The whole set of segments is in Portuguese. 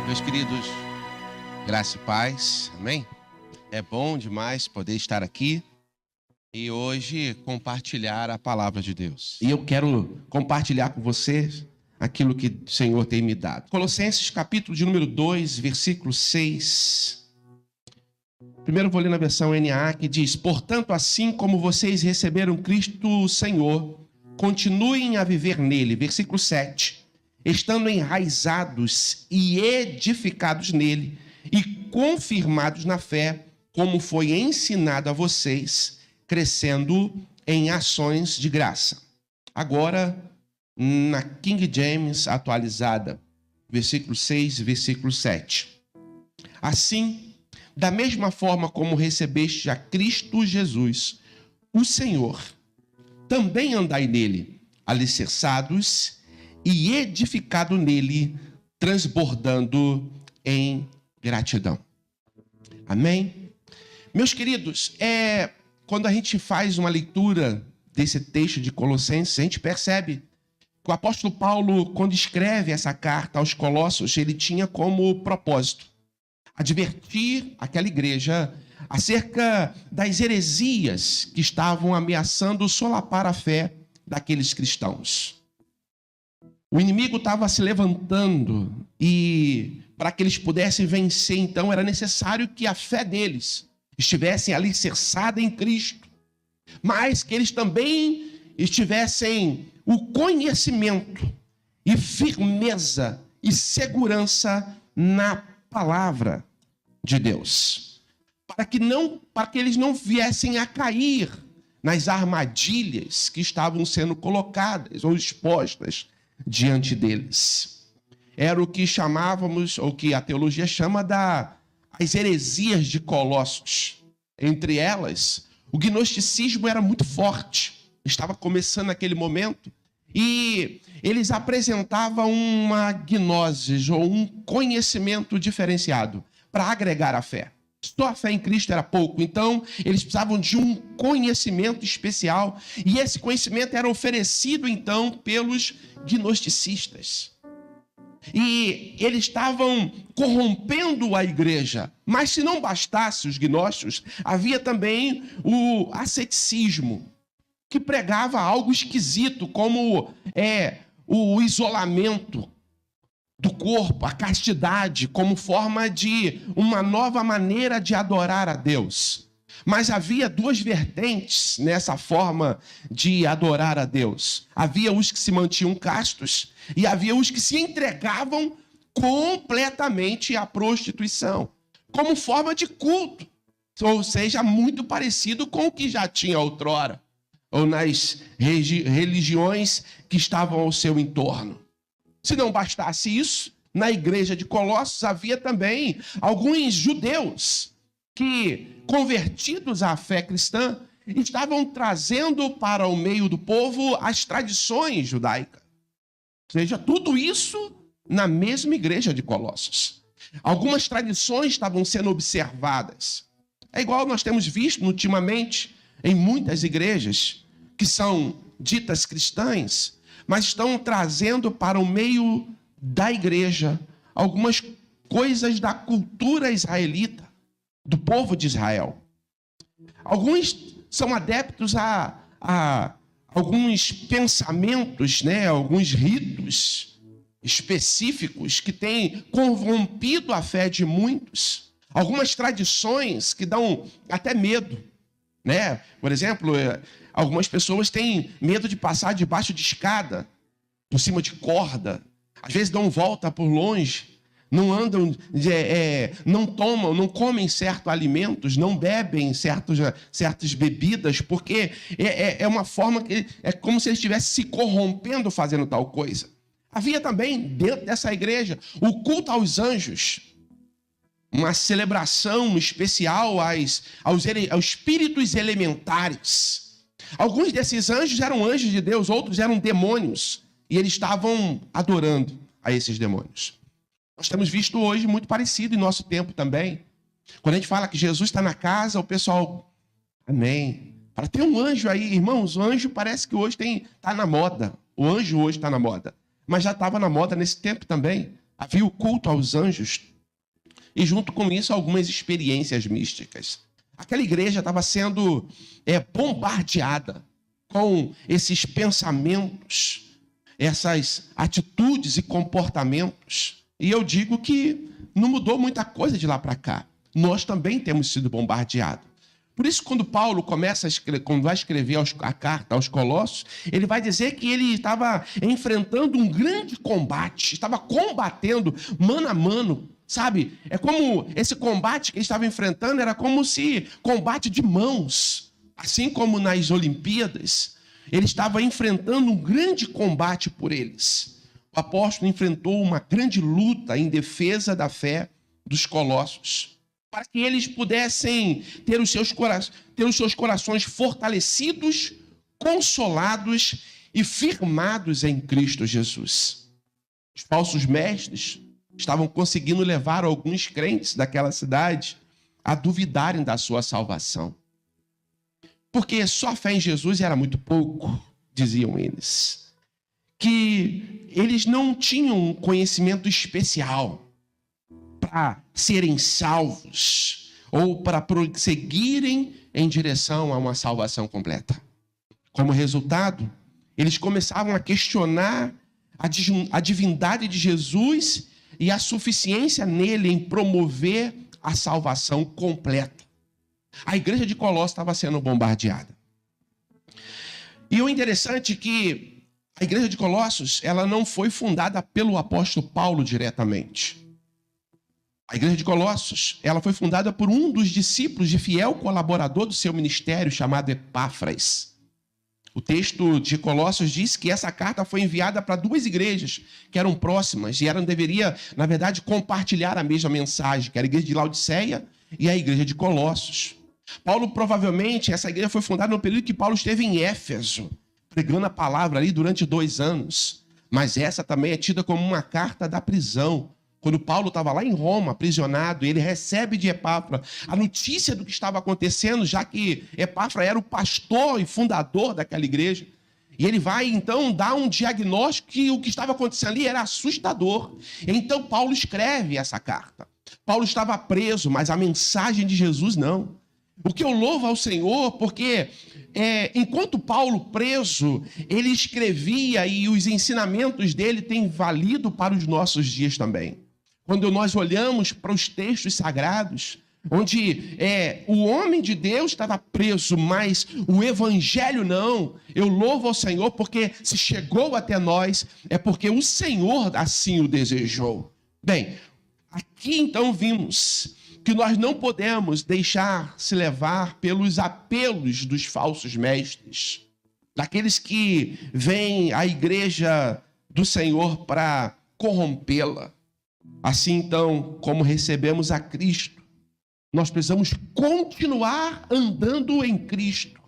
Meus queridos, graça e paz, amém? É bom demais poder estar aqui e hoje compartilhar a palavra de Deus. E eu quero compartilhar com vocês aquilo que o Senhor tem me dado. Colossenses capítulo de número 2, versículo 6. Primeiro eu vou ler na versão NA, que diz: portanto, assim como vocês receberam Cristo o Senhor, continuem a viver nele. Versículo 7. Estando enraizados e edificados nele e confirmados na fé, como foi ensinado a vocês, crescendo em ações de graça. Agora, na King James atualizada, versículo 6 e versículo 7. Assim, da mesma forma como recebeste a Cristo Jesus, o Senhor, também andai nele, alicerçados e edificado nele, transbordando em gratidão. Amém? Meus queridos, quando a gente faz uma leitura desse texto de Colossenses, a gente percebe que o apóstolo Paulo, quando escreve essa carta aos Colossos, ele tinha como propósito advertir aquela igreja acerca das heresias que estavam ameaçando solapar a fé daqueles cristãos. O inimigo estava se levantando e para que eles pudessem vencer, então, era necessário que a fé deles estivesse alicerçada em Cristo, mas que eles também tivessem o conhecimento e firmeza e segurança na palavra de Deus, para que eles não viessem a cair nas armadilhas que estavam sendo colocadas ou expostas diante deles. Era o que chamávamos, ou que a teologia chama as heresias de Colossos. Entre elas, o gnosticismo era muito forte, estava começando naquele momento, e eles apresentavam uma gnose, ou um conhecimento diferenciado, para agregar a fé. Só a fé em Cristo era pouco, então eles precisavam de um conhecimento especial, e esse conhecimento era oferecido então pelos gnosticistas. E eles estavam corrompendo a igreja. Mas se não bastasse os gnósticos, havia também o asceticismo, que pregava algo esquisito, como o isolamento do corpo, a castidade, como forma de uma nova maneira de adorar a Deus. Mas havia duas vertentes nessa forma de adorar a Deus. Havia os que se mantinham castos e havia os que se entregavam completamente à prostituição, como forma de culto, ou seja, muito parecido com o que já tinha outrora, ou nas religiões que estavam ao seu entorno. Se não bastasse isso, na igreja de Colossos havia também alguns judeus que, convertidos à fé cristã, estavam trazendo para o meio do povo as tradições judaicas. Ou seja, tudo isso na mesma igreja de Colossos. Algumas tradições estavam sendo observadas. É igual nós temos visto ultimamente em muitas igrejas que são ditas cristãs, mas estão trazendo para o meio da igreja algumas coisas da cultura israelita, do povo de Israel. Alguns são adeptos a alguns pensamentos, alguns ritos específicos que têm corrompido a fé de muitos. Algumas tradições que dão até medo, Por exemplo, algumas pessoas têm medo de passar debaixo de escada, por cima de corda. Às vezes dão volta por longe, não andam, não tomam, não comem certos alimentos, não bebem certas bebidas, porque é uma forma que é como se eles estivessem se corrompendo fazendo tal coisa. Havia também, dentro dessa igreja, o culto aos anjos, uma celebração especial aos espíritos elementares. Alguns desses anjos eram anjos de Deus, outros eram demônios, e eles estavam adorando a esses demônios. Nós temos visto hoje muito parecido em nosso tempo também. Quando a gente fala que Jesus está na casa, o pessoal, amém. Para ter um anjo aí, irmãos, o anjo parece que hoje está na moda. O anjo hoje está na moda. Mas já estava na moda nesse tempo também. havia o culto aos anjos e, junto com isso, algumas experiências místicas. Aquela igreja estava sendo bombardeada com esses pensamentos, essas atitudes e comportamentos. E eu digo que não mudou muita coisa de lá para cá. Nós também temos sido bombardeados. Por isso, quando Paulo quando vai escrever a carta aos Colossos, ele vai dizer que ele estava enfrentando um grande combate, estava combatendo mano a mano, sabe? É como esse combate que ele estava enfrentando era como se combate de mãos, assim como nas Olimpíadas. Ele estava enfrentando um grande combate por eles. O apóstolo enfrentou uma grande luta em defesa da fé dos colossos, para que eles pudessem ter os seus corações fortalecidos, consolados e firmados em Cristo Jesus. Os falsos mestres estavam conseguindo levar alguns crentes daquela cidade a duvidarem da sua salvação. Porque só a fé em Jesus era muito pouco, diziam eles. Que eles não tinham um conhecimento especial para serem salvos ou para prosseguirem em direção a uma salvação completa. Como resultado, eles começavam a questionar a divindade de Jesus e a suficiência nele em promover a salvação completa. A igreja de Colossos estava sendo bombardeada. E o interessante é que a igreja de Colossos, ela não foi fundada pelo apóstolo Paulo diretamente. A igreja de Colossos, ela foi fundada por um dos discípulos de fiel colaborador do seu ministério, chamado Epáfras. O texto de Colossos diz que essa carta foi enviada para duas igrejas que eram próximas e deveria, na verdade, compartilhar a mesma mensagem, que era a igreja de Laodiceia e a igreja de Colossos. Paulo, provavelmente, essa igreja foi fundada no período que Paulo esteve em Éfeso, pregando a palavra ali durante 2 anos. Mas essa também é tida como uma carta da prisão. Quando Paulo estava lá em Roma, aprisionado, ele recebe de Epáfra a notícia do que estava acontecendo, já que Epáfra era o pastor e fundador daquela igreja. E ele vai, então, dar um diagnóstico que o que estava acontecendo ali era assustador. Então, Paulo escreve essa carta. Paulo estava preso, mas a mensagem de Jesus não. O que eu louvo ao Senhor, porque enquanto Paulo preso, ele escrevia e os ensinamentos dele têm valido para os nossos dias também. Quando nós olhamos para os textos sagrados, onde o homem de Deus estava preso, mas o evangelho não, eu louvo ao Senhor porque se chegou até nós, é porque o Senhor assim o desejou. Bem, aqui então vimos que nós não podemos deixar se levar pelos apelos dos falsos mestres, daqueles que vêm à igreja do Senhor para corrompê-la. Assim, então, como recebemos a Cristo, nós precisamos continuar andando em Cristo.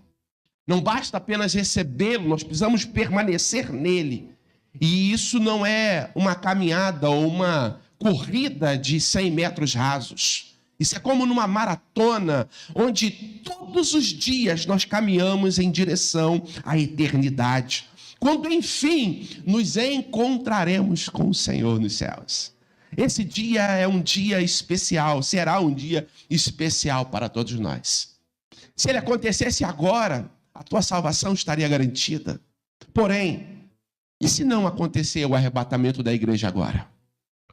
Não basta apenas recebê-lo, nós precisamos permanecer nele. E isso não é uma caminhada ou uma corrida de 100 metros rasos. Isso é como numa maratona, onde todos os dias nós caminhamos em direção à eternidade. Quando, enfim, nos encontraremos com o Senhor nos céus. Esse dia é um dia especial, será um dia especial para todos nós. Se ele acontecesse agora, a tua salvação estaria garantida. Porém, e se não acontecer o arrebatamento da igreja agora?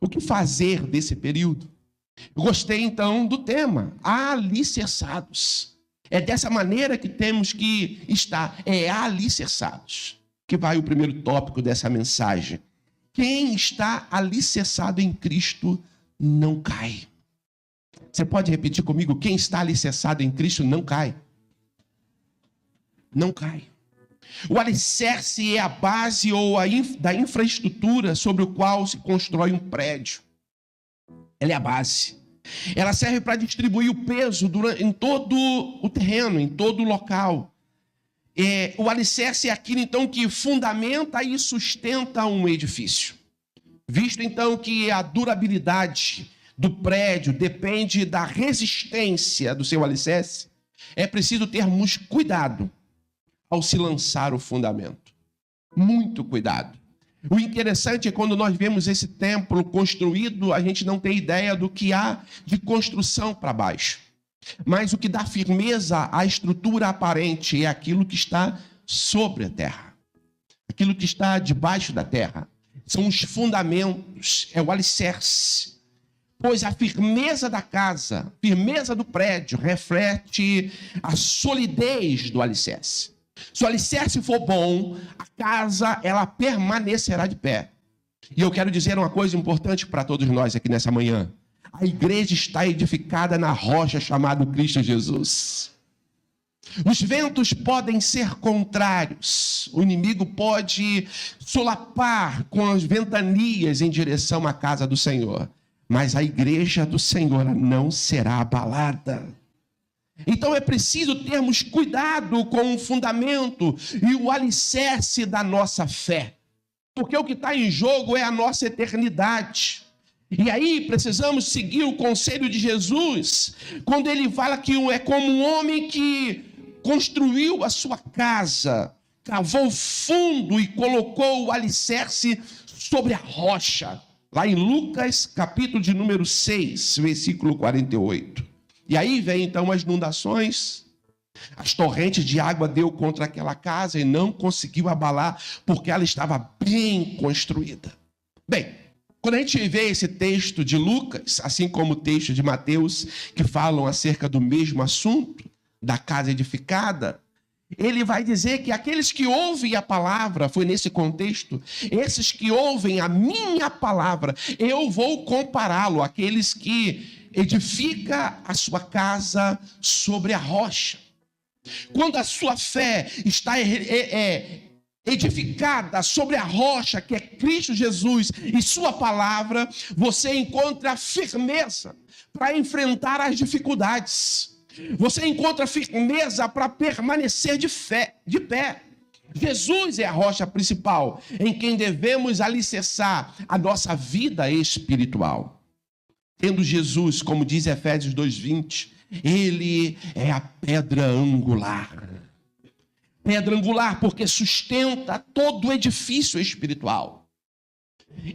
O que fazer desse período? Eu gostei então do tema, alicerçados. É dessa maneira que temos que estar, alicerçados. Que vai o primeiro tópico dessa mensagem. Quem está alicerçado em Cristo não cai. Você pode repetir comigo? Quem está alicerçado em Cristo não cai. Não cai. O alicerce é a base da infraestrutura sobre o qual se constrói um prédio. Ela é a base. Ela serve para distribuir o peso em todo o terreno, em todo o local. O alicerce é aquilo, então, que fundamenta e sustenta um edifício. Visto, então, que a durabilidade do prédio depende da resistência do seu alicerce, é preciso termos cuidado ao se lançar o fundamento. Muito cuidado. O interessante é quando nós vemos esse templo construído, a gente não tem ideia do que há de construção para baixo. Mas o que dá firmeza à estrutura aparente é aquilo que está sobre a terra. Aquilo que está debaixo da terra. São os fundamentos, é o alicerce. Pois a firmeza da casa, a firmeza do prédio, reflete a solidez do alicerce. Se o alicerce for bom, a casa ela permanecerá de pé. E eu quero dizer uma coisa importante para todos nós aqui nessa manhã. A igreja está edificada na rocha chamada Cristo Jesus. Os ventos podem ser contrários. O inimigo pode solapar com as ventanias em direção à casa do Senhor. Mas a igreja do Senhor não será abalada. Então é preciso termos cuidado com o fundamento e o alicerce da nossa fé. Porque o que está em jogo é a nossa eternidade. E aí precisamos seguir o conselho de Jesus, quando ele fala que é como um homem que construiu a sua casa, cavou fundo e colocou o alicerce sobre a rocha. Lá em Lucas, capítulo de número 6, versículo 48. E aí vem então as inundações, as torrentes de água deu contra aquela casa e não conseguiu abalar, porque ela estava bem construída. Bem, quando a gente vê esse texto de Lucas, assim como o texto de Mateus, que falam acerca do mesmo assunto, da casa edificada, ele vai dizer que aqueles que ouvem a palavra, foi nesse contexto, esses que ouvem a minha palavra, eu vou compará-lo àqueles que edifica a sua casa sobre a rocha. Quando a sua fé está edificada sobre a rocha, que é Cristo Jesus e sua palavra, você encontra firmeza para enfrentar as dificuldades. Você encontra firmeza para permanecer de pé. Jesus é a rocha principal em quem devemos alicerçar a nossa vida espiritual. Tendo Jesus, como diz Efésios 2:20, ele é a pedra angular. Pedra angular porque sustenta todo o edifício espiritual.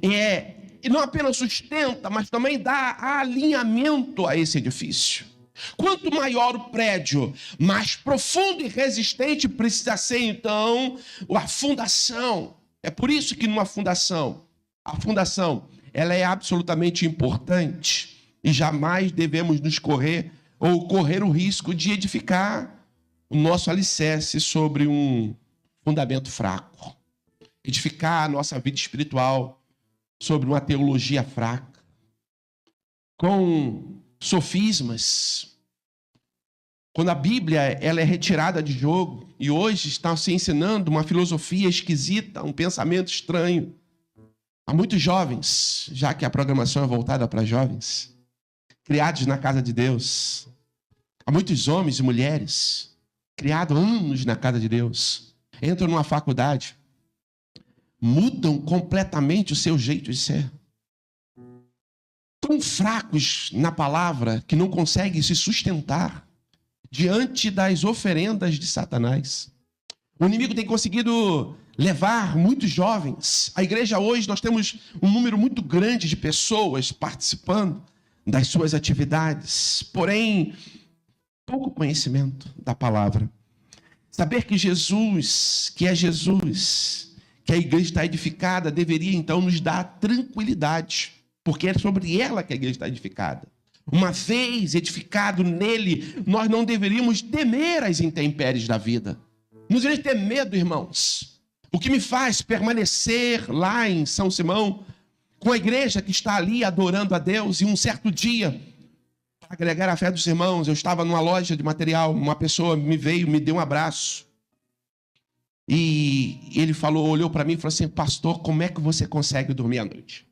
E não apenas sustenta, mas também dá alinhamento a esse edifício. Quanto maior o prédio, mais profundo e resistente precisa ser, então, a fundação. É por isso que numa fundação, a fundação, ela é absolutamente importante e jamais devemos correr o risco de edificar o nosso alicerce sobre um fundamento fraco. Edificar a nossa vida espiritual sobre uma teologia fraca, com sofismas. Quando a Bíblia ela é retirada de jogo e hoje está se ensinando uma filosofia esquisita, um pensamento estranho. Há muitos jovens, já que a programação é voltada para jovens, criados na casa de Deus. Há muitos homens e mulheres criados anos na casa de Deus, entram numa faculdade, mudam completamente o seu jeito de ser. Tão fracos na palavra que não conseguem se sustentar diante das oferendas de Satanás. O inimigo tem conseguido levar muitos jovens. A igreja hoje, nós temos um número muito grande de pessoas participando das suas atividades, porém, pouco conhecimento da palavra. Saber que Jesus, que a igreja está edificada, deveria então nos dar tranquilidade, porque é sobre ela que a igreja está edificada. Uma vez edificado nele, nós não deveríamos temer as intempéries da vida. Não deveríamos ter medo, irmãos. O que me faz permanecer lá em São Simão, com a igreja que está ali adorando a Deus, e um certo dia, para agregar a fé dos irmãos, eu estava numa loja de material, uma pessoa me deu um abraço. E ele olhou para mim e falou assim: pastor, como é que você consegue dormir à noite?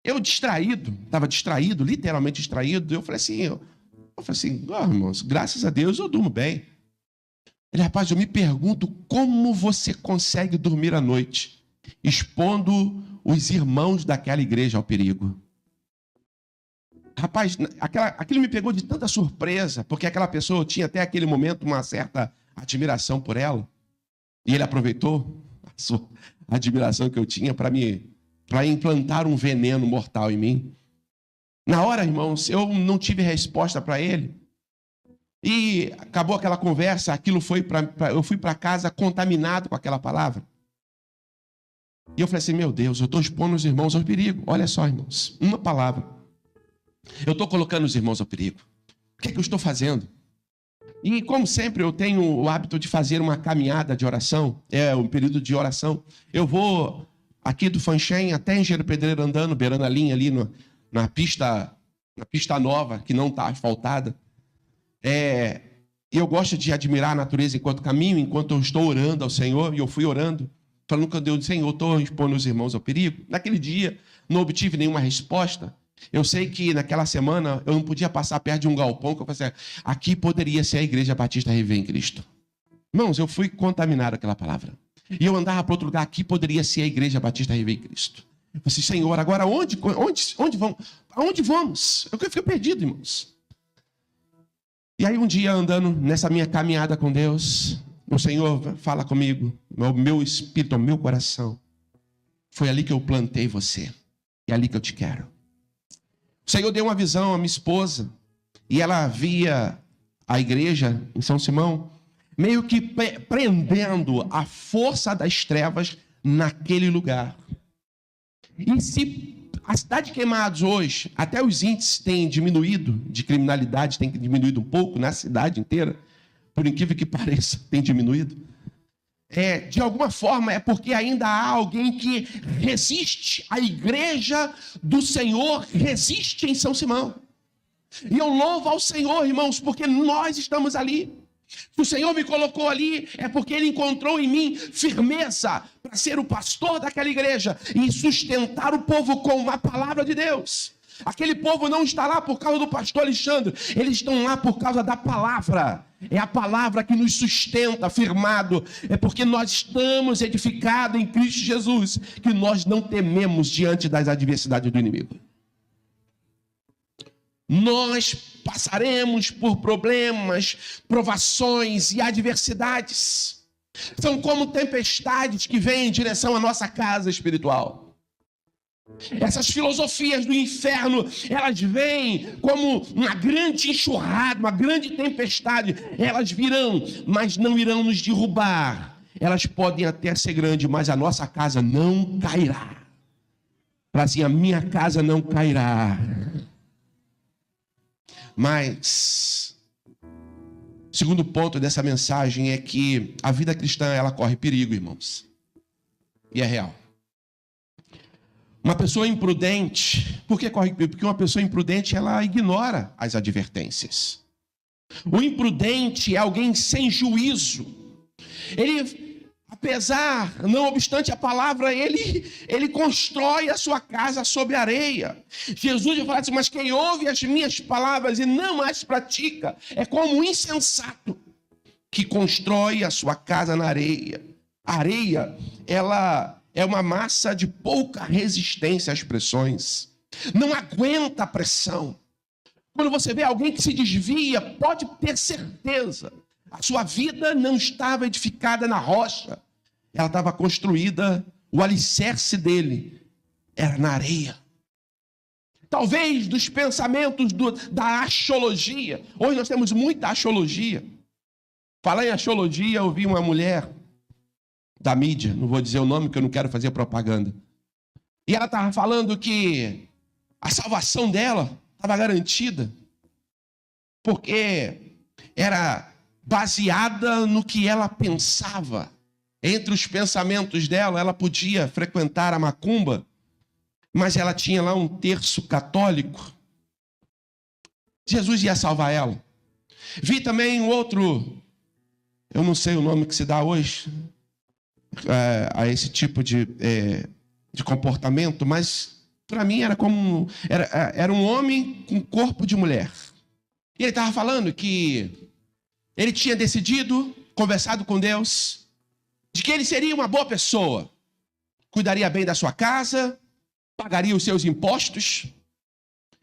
Eu estava distraído, literalmente distraído. Eu falei assim, irmãos, graças a Deus eu durmo bem. Ele, rapaz, eu me pergunto como você consegue dormir à noite, expondo os irmãos daquela igreja ao perigo. Rapaz, aquilo me pegou de tanta surpresa, porque aquela pessoa tinha até aquele momento uma certa admiração por ela, e ele aproveitou admiração que eu tinha para implantar um veneno mortal em mim. Na hora, irmãos, eu não tive resposta para ele. E acabou aquela conversa, eu fui para casa contaminado com aquela palavra. E eu falei assim, meu Deus, eu estou expondo os irmãos ao perigo. Olha só, irmãos, uma palavra. Eu estou colocando os irmãos ao perigo. O que é que eu estou fazendo? E como sempre eu tenho o hábito de fazer uma caminhada de oração, um período de oração. Eu vou aqui do Fanchen até Engenheiro Pedreiro andando, beirando a linha ali na pista nova, que não está asfaltada. E eu gosto de admirar a natureza enquanto caminho, enquanto eu estou orando ao Senhor, e eu fui orando, falando com Deus, Senhor, estou expondo os irmãos ao perigo. Naquele dia, não obtive nenhuma resposta. Eu sei que naquela semana eu não podia passar perto de um galpão, que eu falei assim, aqui poderia ser a Igreja Batista Reviver em Cristo. Irmãos, eu fui contaminado com aquela palavra. E eu andava para outro lugar, aqui poderia ser a Igreja Batista Reviver em Cristo. Eu falei assim, Senhor, agora onde vamos? Aonde vamos? Eu fiquei perdido, irmãos. E aí um dia, andando nessa minha caminhada com Deus, o Senhor fala comigo, o meu espírito, o meu coração. Foi ali que eu plantei você. E é ali que eu te quero. O Senhor deu uma visão à minha esposa. E ela via a igreja em São Simão, meio que prendendo a força das trevas naquele lugar. E se a cidade de Queimados hoje, até os índices têm diminuído, de criminalidade tem diminuído um pouco na cidade inteira, por incrível que pareça, tem diminuído. De alguma forma é porque ainda há alguém que resiste. A igreja do Senhor resiste em São Simão. E eu louvo ao Senhor, irmãos, porque nós estamos ali. Se o Senhor me colocou ali, é porque Ele encontrou em mim firmeza para ser o pastor daquela igreja e sustentar o povo com a palavra de Deus. Aquele povo não está lá por causa do pastor Alexandre, eles estão lá por causa da palavra. É a palavra que nos sustenta, firmado. É porque nós estamos edificados em Cristo Jesus que nós não tememos diante das adversidades do inimigo. Nós passaremos por problemas, provações e adversidades. São como tempestades que vêm em direção à nossa casa espiritual. Essas filosofias do inferno, elas vêm como uma grande enxurrada, uma grande tempestade. Elas virão, mas não irão nos derrubar. Elas podem até ser grandes, mas a nossa casa não cairá. Para assim, a minha casa não cairá. Mas o segundo ponto dessa mensagem é que a vida cristã, ela corre perigo, irmãos. E é real. Uma pessoa imprudente, por que corre perigo? Porque uma pessoa imprudente, ela ignora as advertências. O imprudente é alguém sem juízo. Não obstante a palavra, ele constrói a sua casa sobre areia. Jesus vai falar assim, mas quem ouve as minhas palavras e não as pratica, é como um insensato que constrói a sua casa na areia. A areia, ela é uma massa de pouca resistência às pressões. Não aguenta a pressão. Quando você vê alguém que se desvia, pode ter certeza. A sua vida não estava edificada na rocha. Ela estava construída, o alicerce dele era na areia. Talvez dos pensamentos da axiologia. Hoje nós temos muita axiologia. Falar em axiologia, eu vi uma mulher da mídia, não vou dizer o nome porque eu não quero fazer propaganda. E ela estava falando que a salvação dela estava garantida porque era baseada no que ela pensava. Entre os pensamentos dela, ela podia frequentar a macumba, mas ela tinha lá um terço católico. Jesus ia salvar ela. Vi também um outro, eu não sei o nome que se dá hoje, a esse tipo de comportamento, mas para mim era um homem com corpo de mulher. E ele estava falando que ele tinha decidido, conversado com Deus, de que ele seria uma boa pessoa, cuidaria bem da sua casa, pagaria os seus impostos,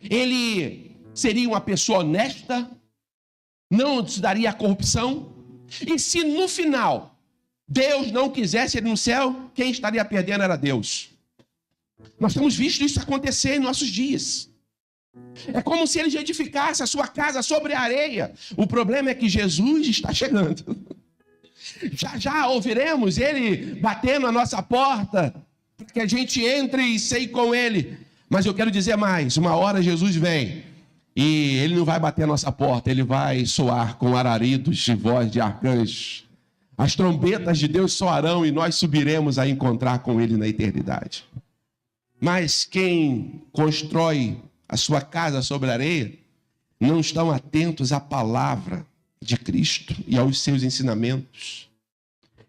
ele seria uma pessoa honesta, não se daria a corrupção, e se no final Deus não quisesse ele no céu, quem estaria perdendo era Deus. Nós temos visto isso acontecer em nossos dias. É como se ele edificasse a sua casa sobre a areia. O problema é que Jesus está chegando. Já já ouviremos ele batendo a nossa porta, para que a gente entre e ceie com ele. Mas eu quero dizer mais, uma hora Jesus vem, e ele não vai bater a nossa porta, ele vai soar com alaridos de voz de arcanjos. As trombetas de Deus soarão e nós subiremos a encontrar com ele na eternidade. Mas quem constrói a sua casa sobre a areia não estão atentos à palavra de Cristo e aos seus ensinamentos.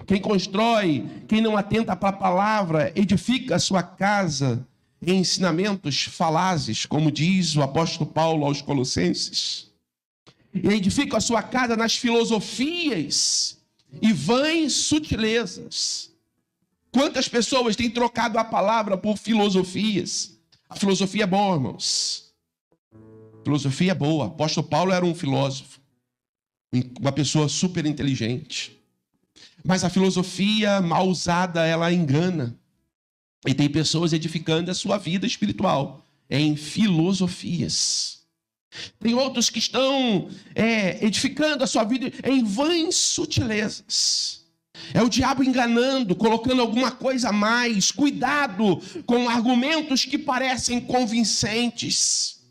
Quem constrói, quem não atenta para a palavra, edifica a sua casa em ensinamentos falazes, como diz o apóstolo Paulo aos Colossenses. E edifica a sua casa nas filosofias e vãs sutilezas. Quantas pessoas têm trocado a palavra por filosofias? A filosofia é boa, irmãos. A filosofia é boa. O apóstolo Paulo era um filósofo, uma pessoa super inteligente. Mas a filosofia mal usada, ela engana. E tem pessoas edificando a sua vida espiritual em filosofias. Tem outros que estão edificando a sua vida em vãs sutilezas. É o diabo enganando, colocando alguma coisa a mais. Cuidado com argumentos que parecem convincentes.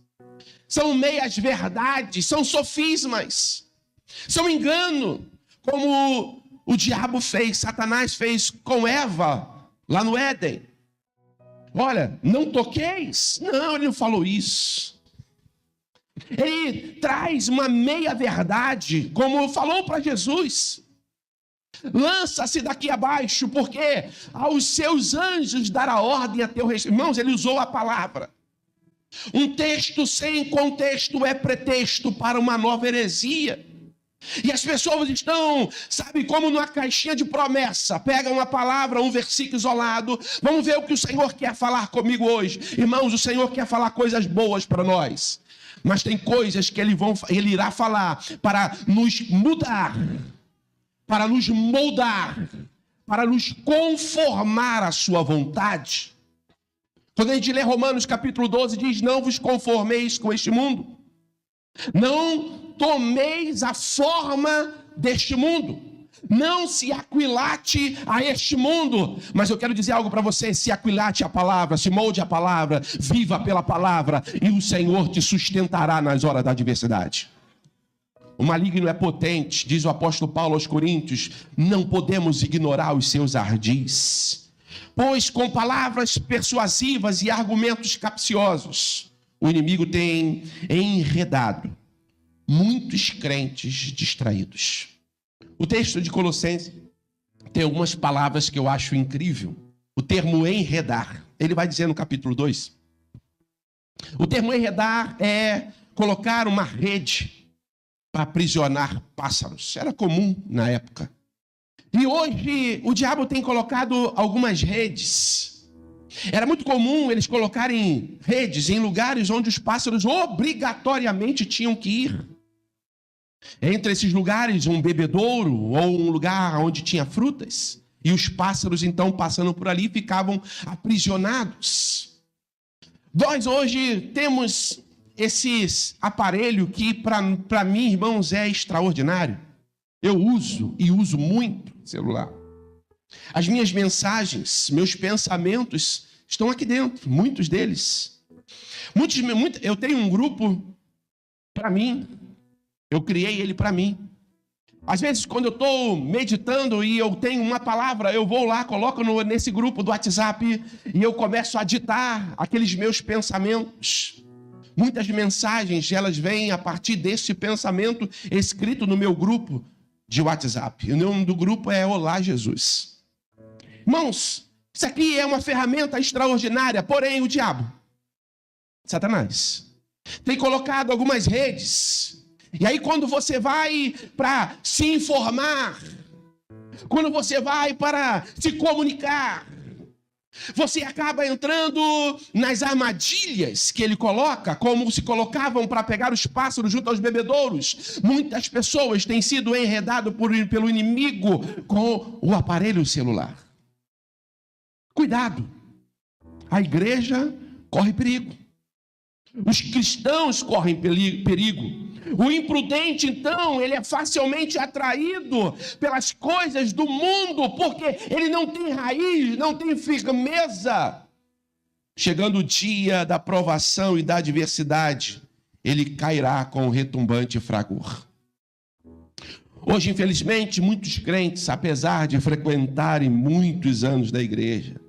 São meias verdades, são sofismas, são engano, como o diabo fez, Satanás fez com Eva, lá no Éden. Olha, não toqueis. Não, ele não falou isso. Ele traz uma meia verdade, como falou para Jesus. Lança-se daqui abaixo, porque aos seus anjos dará ordem a teu respeito. Irmãos, ele usou a palavra. Um texto sem contexto é pretexto para uma nova heresia. E as pessoas estão, sabe, como numa caixinha de promessa. Pegam uma palavra, um versículo isolado. Vamos ver o que o Senhor quer falar comigo hoje. Irmãos, o Senhor quer falar coisas boas para nós. Mas tem coisas que ele irá falar para nos mudar, para nos moldar, para nos conformar à sua vontade. Quando a gente lê Romanos capítulo 12, diz: não vos conformeis com este mundo. Não tomeis a forma deste mundo. Não se aquilate a este mundo. Mas eu quero dizer algo para você: se aquilate a palavra, se molde a palavra, viva pela palavra, e o Senhor te sustentará nas horas da adversidade. O maligno é potente, diz o apóstolo Paulo aos Coríntios, não podemos ignorar os seus ardis. Pois com palavras persuasivas e argumentos capciosos, o inimigo tem enredado muitos crentes distraídos. O texto de Colossenses tem algumas palavras que eu acho incrível. O termo enredar, ele vai dizer no capítulo 2. O termo enredar é colocar uma rede para aprisionar pássaros. Era comum na época. E hoje o diabo tem colocado algumas redes. Era muito comum eles colocarem redes em lugares onde os pássaros obrigatoriamente tinham que ir. Entre esses lugares, um bebedouro ou um lugar onde tinha frutas. E os pássaros, então, passando por ali, ficavam aprisionados. Nós hoje temos esse aparelho que, para mim, irmãos, é extraordinário. Eu uso e uso muito celular. As minhas mensagens, meus pensamentos estão aqui dentro, muitos deles. Eu tenho um grupo para mim. Eu criei ele para mim. Às vezes, quando eu estou meditando e eu tenho uma palavra, eu vou lá, coloco nesse grupo do WhatsApp e eu começo a ditar aqueles meus pensamentos. Muitas mensagens, elas vêm a partir desse pensamento escrito no meu grupo de WhatsApp. O nome do grupo é Olá Jesus. Irmãos, isso aqui é uma ferramenta extraordinária, porém o diabo, Satanás, tem colocado algumas redes. E aí quando você vai para se informar, quando você vai para se comunicar, Você acaba entrando nas armadilhas que ele coloca, como se colocavam para pegar os pássaros junto aos bebedouros. Muitas pessoas têm sido enredadas pelo inimigo com o aparelho celular. Cuidado, a igreja corre perigo. Os cristãos correm perigo. O imprudente, então, ele é facilmente atraído pelas coisas do mundo, porque ele não tem raiz, não tem firmeza. Chegando o dia da provação e da adversidade, ele cairá com um retumbante fragor. Hoje, infelizmente, muitos crentes, apesar de frequentarem muitos anos da igreja,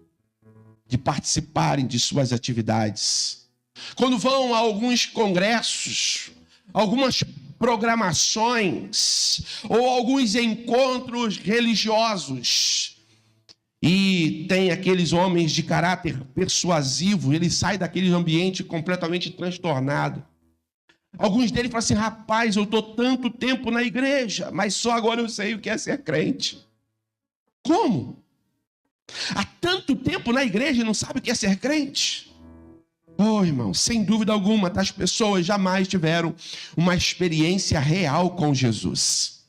de participarem de suas atividades, quando vão a alguns congressos, algumas programações ou alguns encontros religiosos, e tem aqueles homens de caráter persuasivo, ele sai daquele ambiente completamente transtornado. Alguns deles falam assim: rapaz, eu estou tanto tempo na igreja, mas só agora eu sei o que é ser crente. Como? Há tanto tempo na igreja e não sabe o que é ser crente? Irmão, sem dúvida alguma, as pessoas jamais tiveram uma experiência real com Jesus.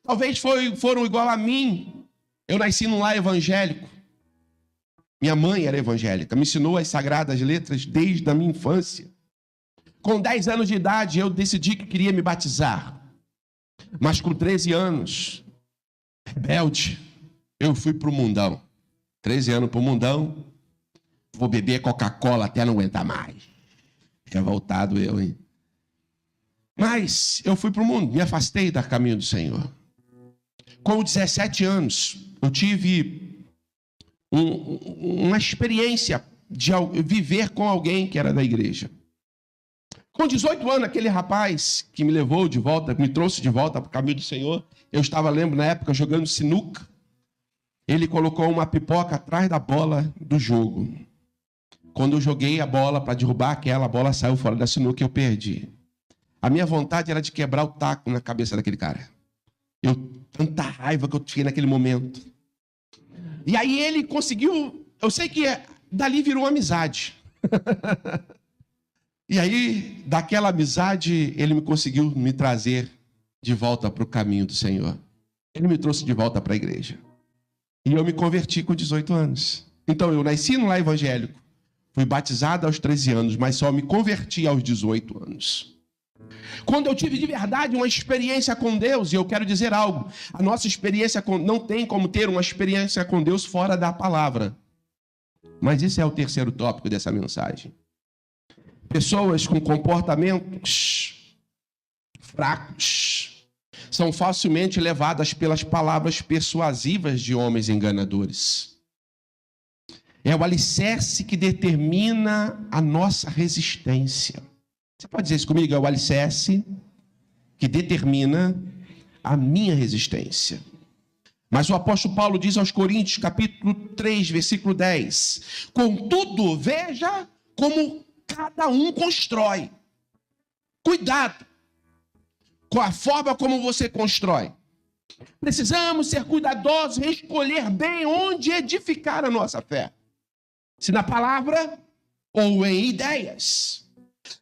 Talvez foram igual a mim. Eu nasci num lar evangélico. Minha mãe era evangélica, me ensinou as sagradas letras desde a minha infância. Com 10 anos de idade, eu decidi que queria me batizar. Mas com 13 anos, rebelde, eu fui para o mundão. 13 anos para o mundão. Vou beber Coca-Cola até não aguentar mais. Revoltado eu, hein? Mas eu fui para o mundo, me afastei do caminho do Senhor. Com 17 anos, eu tive uma experiência de viver com alguém que era da igreja. Com 18 anos, aquele rapaz que me levou de volta, me trouxe de volta para o caminho do Senhor, eu estava, lembro, na época, jogando sinuca. Ele colocou uma pipoca atrás da bola do jogo. Quando eu joguei a bola para derrubar aquela, a bola saiu fora da sinuca e eu perdi. A minha vontade era de quebrar o taco na cabeça daquele cara. Tanta raiva que eu fiquei naquele momento. E aí ele conseguiu, eu sei que dali virou amizade. E aí, daquela amizade, ele me conseguiu me trazer de volta para o caminho do Senhor. Ele me trouxe de volta para a igreja. E eu me converti com 18 anos. Então, eu nasci no lar evangélico. Fui batizado aos 13 anos, mas só me converti aos 18 anos. Quando eu tive de verdade uma experiência com Deus, e eu quero dizer algo, a nossa experiência não tem como ter uma experiência com Deus fora da palavra. Mas esse é o terceiro tópico dessa mensagem. Pessoas com comportamentos fracos são facilmente levadas pelas palavras persuasivas de homens enganadores. É o alicerce que determina a nossa resistência. Você pode dizer isso comigo? É o alicerce que determina a minha resistência. Mas o apóstolo Paulo diz aos Coríntios, capítulo 3, versículo 10: contudo, veja como cada um constrói. Cuidado com a forma como você constrói. Precisamos ser cuidadosos e escolher bem onde edificar a nossa fé. Se na palavra ou em ideias.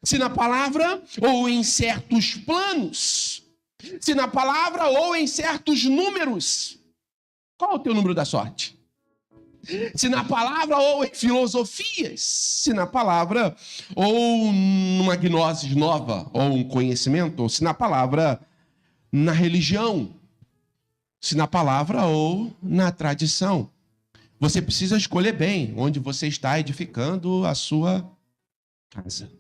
Se na palavra ou em certos planos. Se na palavra ou em certos números. Qual é o teu número da sorte? Se na palavra ou em filosofias. Se na palavra ou numa gnose nova, ou um conhecimento. Ou se na palavra, na religião. Se na palavra ou na tradição. Você precisa escolher bem onde você está edificando a sua casa.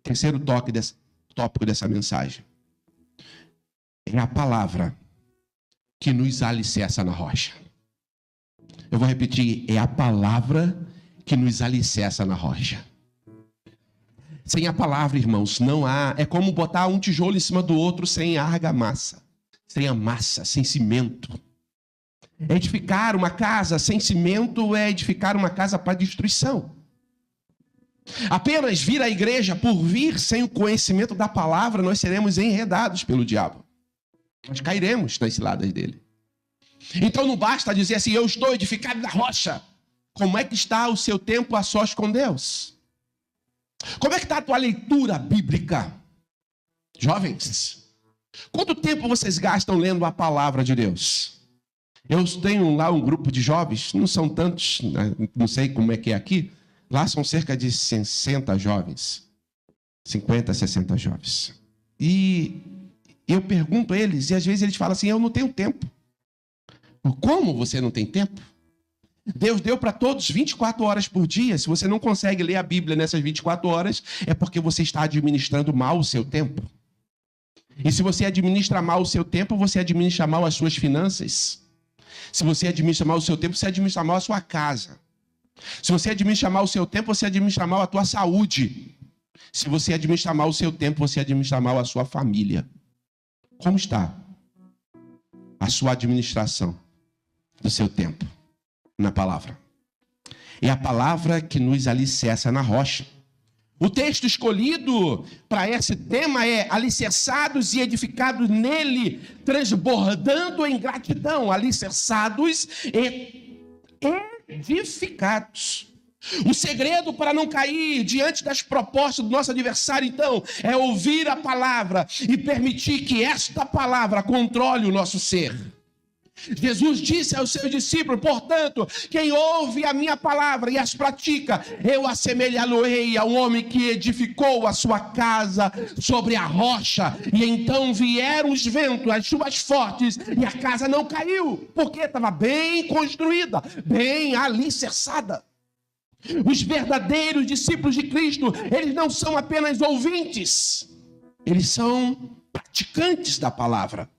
Terceiro tópico dessa mensagem. É a palavra que nos alicerça na rocha. Eu vou repetir, é a palavra que nos alicerça na rocha. Sem a palavra, irmãos, não há... É como botar um tijolo em cima do outro sem argamassa. Sem a massa, sem cimento. Edificar uma casa sem cimento é edificar uma casa para destruição. Apenas vir à igreja por vir sem o conhecimento da palavra, nós seremos enredados pelo diabo. Nós cairemos nas ciladas dele. Então não basta dizer assim, eu estou edificado na rocha. Como é que está o seu tempo a sós com Deus? Como é que está a tua leitura bíblica? Jovens, quanto tempo vocês gastam lendo a palavra de Deus? Eu tenho lá um grupo de jovens, não são tantos, não sei como é que é aqui. Lá são cerca de 60 jovens. 50, 60 jovens. E eu pergunto a eles, e às vezes eles falam assim, eu não tenho tempo. Como você não tem tempo? Deus deu para todos 24 horas por dia. Se você não consegue ler a Bíblia nessas 24 horas, é porque você está administrando mal o seu tempo. E se você administra mal o seu tempo, você administra mal as suas finanças. Se você administra mal o seu tempo, você administra mal a sua casa. Se você administra mal o seu tempo, você administra mal a tua saúde. Se você administra mal o seu tempo, você administra mal a sua família. Como está a sua administração do seu tempo na palavra? É a palavra que nos alicerça na rocha. O texto escolhido para esse tema é alicerçados e edificados nele, transbordando em gratidão. Alicerçados e edificados. O segredo para não cair diante das propostas do nosso adversário, então, é ouvir a palavra e permitir que esta palavra controle o nosso ser. Jesus disse aos seus discípulos, portanto, quem ouve a minha palavra e as pratica, eu assemelhá-lo-ei a um homem que edificou a sua casa sobre a rocha, e então vieram os ventos, as chuvas fortes, e a casa não caiu, porque estava bem construída, bem alicerçada. Os verdadeiros discípulos de Cristo, eles não são apenas ouvintes, eles são praticantes da palavra.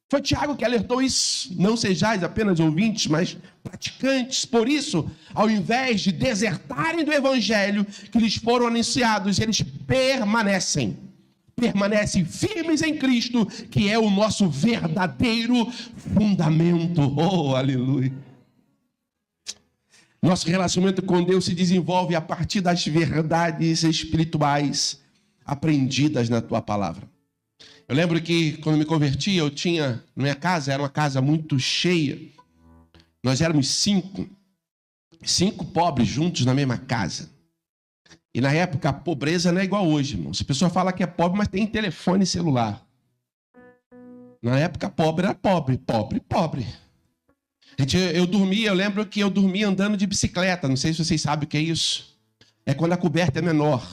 Foi Tiago que alertou isso. Não sejais apenas ouvintes, mas praticantes. Por isso, ao invés de desertarem do evangelho que lhes foram anunciados, eles permanecem firmes em Cristo, que é o nosso verdadeiro fundamento. Oh, aleluia! Nosso relacionamento com Deus se desenvolve a partir das verdades espirituais aprendidas na tua palavra. Eu lembro que quando me converti, eu tinha, na minha casa, era uma casa muito cheia. Nós éramos cinco pobres juntos na mesma casa. E na época a pobreza não é igual hoje, irmão. Se a pessoa fala que é pobre, mas tem telefone celular. Na época pobre era pobre. Eu lembro que eu dormia andando de bicicleta. Não sei se vocês sabem o que é isso. É quando a coberta é menor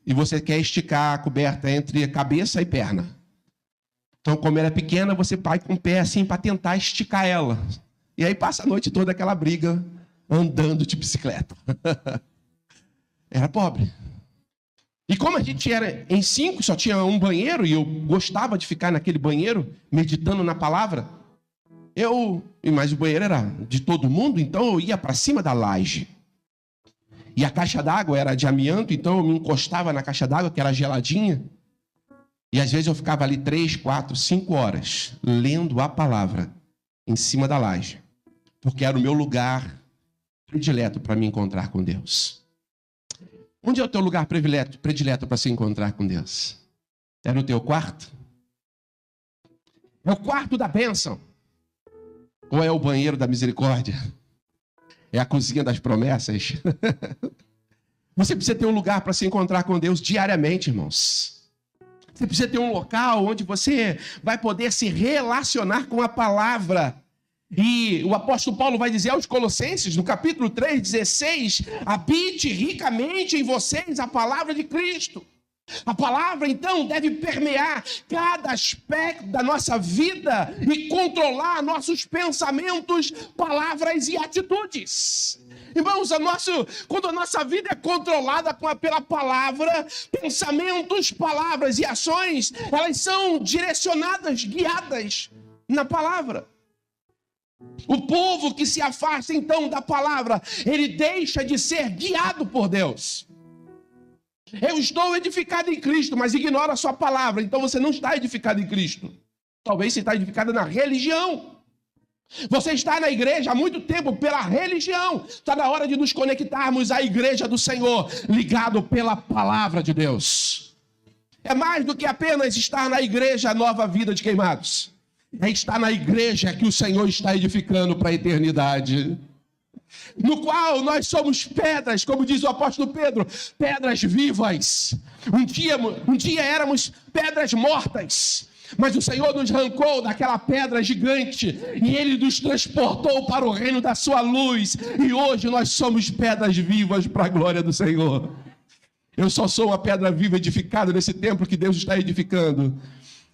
e você quer esticar a coberta entre a cabeça e perna. Então, como ela é pequena, você vai com o pé assim para tentar esticar ela. E aí passa a noite toda aquela briga andando de bicicleta. Era pobre. E como a gente era em 5, só tinha um banheiro, e eu gostava de ficar naquele banheiro, meditando na palavra, mas o banheiro era de todo mundo, então eu ia para cima da laje. E a caixa d'água era de amianto, então eu me encostava na caixa d'água, que era geladinha. E às vezes eu ficava ali 3, 4, 5 horas lendo a palavra em cima da laje, porque era o meu lugar predileto para me encontrar com Deus. Onde é o teu lugar predileto para se encontrar com Deus? É no teu quarto? É o quarto da bênção? Ou é o banheiro da misericórdia? É a cozinha das promessas? Você precisa ter um lugar para se encontrar com Deus diariamente, irmãos. Você precisa ter um local onde você vai poder se relacionar com a palavra. E o apóstolo Paulo vai dizer aos Colossenses, no capítulo 3, 16, habite ricamente em vocês a palavra de Cristo. A palavra, então, deve permear cada aspecto da nossa vida e controlar nossos pensamentos, palavras e atitudes. Irmãos, quando a nossa vida é controlada pela palavra, pensamentos, palavras e ações, elas são direcionadas, guiadas na palavra. O povo que se afasta, então, da palavra, ele deixa de ser guiado por Deus. Eu estou edificado em Cristo, mas ignora a sua palavra. Então você não está edificado em Cristo. Talvez você está edificado na religião. Você está na igreja há muito tempo pela religião. Está na hora de nos conectarmos à igreja do Senhor, ligado pela palavra de Deus. É mais do que apenas estar na igreja Nova Vida de Queimados. É estar na igreja que o Senhor está edificando para a eternidade. no qual nós somos pedras, como diz o apóstolo Pedro, pedras vivas. Um dia éramos pedras mortas, mas o Senhor nos arrancou daquela pedra gigante e Ele nos transportou para o reino da sua luz. E hoje nós somos pedras vivas para a glória do Senhor. Eu só sou uma pedra viva edificada nesse templo que Deus está edificando,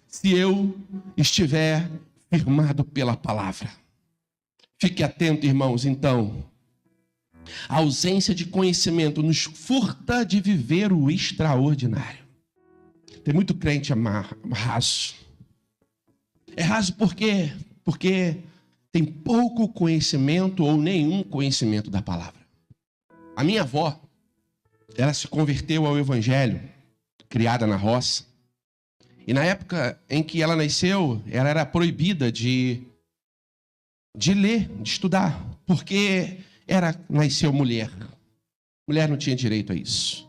se eu estiver firmado pela palavra. Fique atento, irmãos, então. A ausência de conhecimento nos furta de viver o extraordinário. Tem muito crente raso. É raso por quê? Porque tem pouco conhecimento ou nenhum conhecimento da palavra. A minha avó, ela se converteu ao evangelho, criada na roça. E na época em que ela nasceu, ela era proibida de ler, de estudar, porque nasceu mulher. Mulher não tinha direito a isso.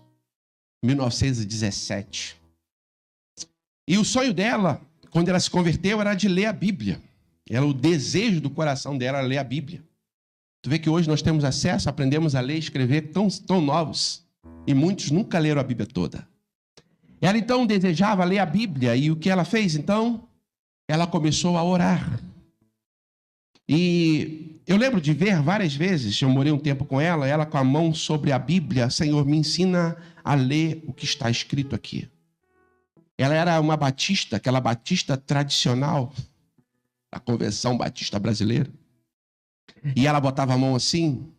1917. E o sonho dela, quando ela se converteu, era de ler a Bíblia. O desejo do coração dela era ler a Bíblia. Tu vê que hoje nós temos acesso, aprendemos a ler e escrever tão novos. E muitos nunca leram a Bíblia toda. Ela então desejava ler a Bíblia. E o que ela fez então? Ela começou a orar. E eu lembro de ver várias vezes, eu morei um tempo com ela com a mão sobre a Bíblia. Senhor, me ensina a ler o que está escrito aqui. Ela era uma batista, aquela batista tradicional, a Convenção Batista Brasileira. E ela botava a mão assim: